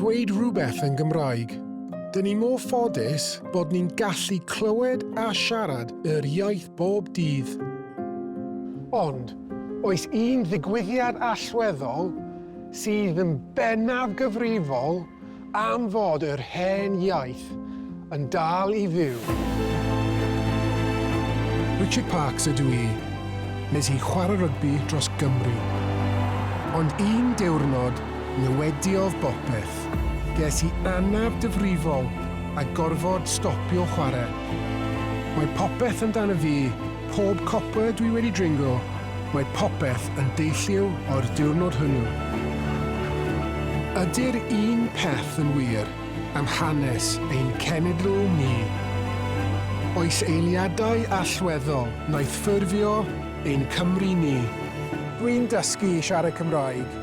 dweud rhywbeth yn Gymraeg, dyn ni mor ffodus bod ni'n gallu clywed a siarad yr iaith bob dydd. Ond, oes un ddigwyddiad allweddol sydd yn bennaf gyfrifol am fod yr hen iaith yn dal i fyw. Richard Parks ydw i. Nes i chwarae rygbi dros Gymru. Ond un diwrnod, newidiodd bopeth. Ges i anaf difrifol a gorfod stopio chwarae. Mae popeth amdano fi, pob copa dwi wedi dringo, mae popeth yn deillio o'r diwrnod hwnnw. Ydy'r un peth yn wir am hanes ein cenedl ni. Oes eiliadau allweddol wnaeth ffurfio ein Cymru ni. Dwi'n dysgu i siarad Cymraeg.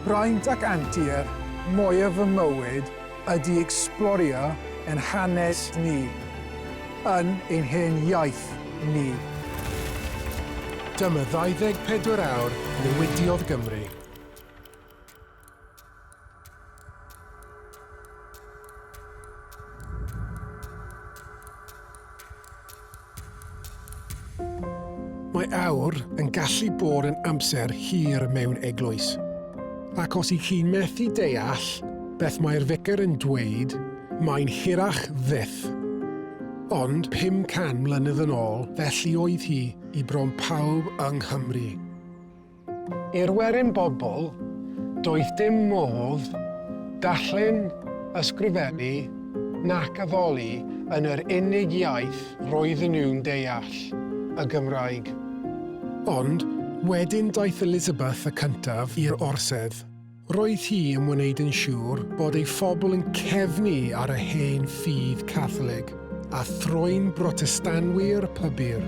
Braint ac antur mwyaf fy mywyd ydy ecsblorio ein hanes ni, yn ein hen iaith ni. Dyma 24 awr Newidiodd Gymru. Mae awr yn gallu bod yn amser hir mewn eglwys. Ac os ych chi'n methu deall beth mae'r vicar yn dweud, mae'n hirach fyth. Ond 500 mlynedd yn ôl, felly oedd hi i bron pawb yng Nghymru. I'r werin bobl, doedd dim modd darllen, ysgrifennu nac addoli yn yr unig iaith roedden nhw'n deall, y Gymraeg. Ond, wedyn daeth Elizabeth y cyntaf i'r orsedd, roedd hi yn wneud yn siŵr bod ei phobl yn cefnu ar y hen ffydd Catholic a throi'n Brotestanwyr pybyr.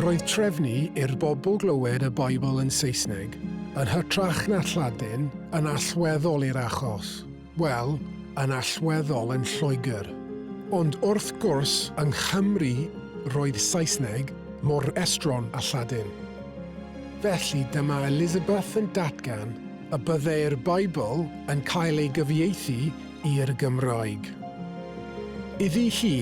Roedd trefnu i'r bobl glywed y Beibl yn Saesneg yn hytrach na Lladin yn allweddol i'r achos. Wel, yn allweddol yn Lloegr. Ond wrth gwrs yng Nghymru roedd Saesneg mor estron a Lladin. Felly dyma Elizabeth yn datgan y byddai'r Beibl yn cael ei gyfieithu i'r Gymraeg. Iddi hi,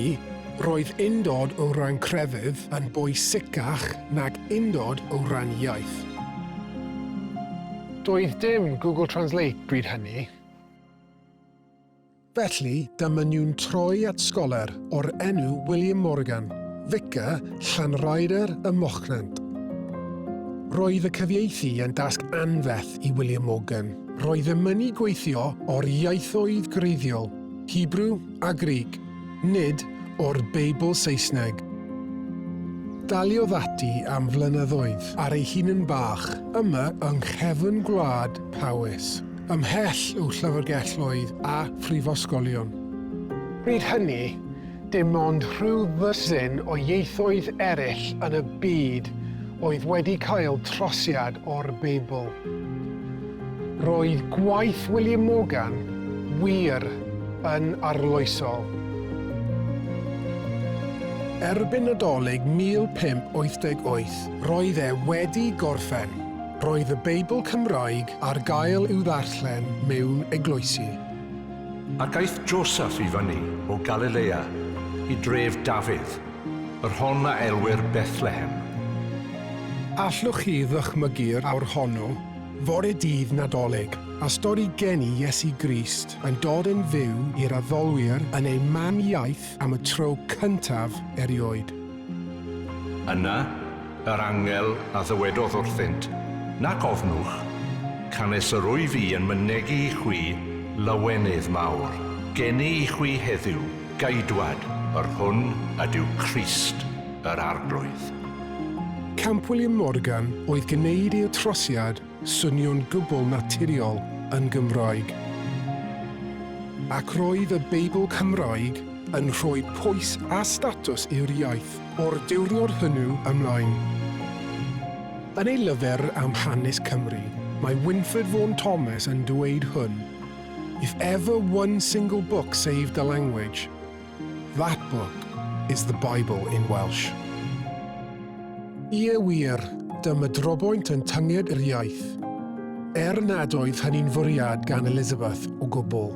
roedd undod o ran crefydd yn bwysicach nag undod o ran iaith. Doedd dim Google Translate bryd hynny. Felly, dyma nhw'n troi at sgoler o'r enw William Morgan, vicar Llanrhaeadr y Mochnant. Roedd y cyfieithu yn dasg anferth i William Morgan. Roedd yn mynd i gweithio o'r ieithoedd greiddiol, Hebrew a Greek, nid o'r Beibl Saesneg. Daliodd ati am flynyddoedd ar ei hun yn bach yma yng nghefn gwlad Powys, ymhell o llyfrgelloedd a phrifysgolion. Bryd hynny, dim ond rhyw ddysyn o ieithoedd eraill yn y byd oedd wedi cael trosiad o'r Beibl. Roedd gwaith William Morgan wir yn arloesol. Erbyn Nadolig 1588, roedd wedi gorffen. Roedd y Beibl Cymraeg ar gael i'w ddarllen mewn eglwysi. Ac aeth Joseph i fyny o Galilea i dref Dafydd, yr hon a elwir Bethlehem. Allwch chi ddychmygu'r awr honno fore dydd Nadolig, a stori geni Iesu Grist yn dod yn fyw i'r addolwyr yn ei mam iaith am y tro cyntaf erioed. Yna, yr angel a ddywedodd wrthynt, nac ofnwch, canes yr wy fi yn mynegu i chwi lawenydd mawr. Geni i chwi heddiw, gaedwad, yr hwn ydyw Crist, yr arglwydd. Camp William Morgan oedd gwneud i'r trosiad swnio'n gwbl naturiol yn Gymraeg. Ac roedd y Beibl Cymraeg yn rhoi pwys a statws i'r iaith o'r diwrnod hwnnw ymlaen. Yn ei lyfr am hanes Cymru, mae Winford Vaughan Thomas yn dweud hwn: "If ever one single book saved a language, that book is the Bible in Welsh." Ie wir, dyma droboint yn tyngiad yr iaith. nad oedd hynny'n fwriad gan Elizabeth o gwbl.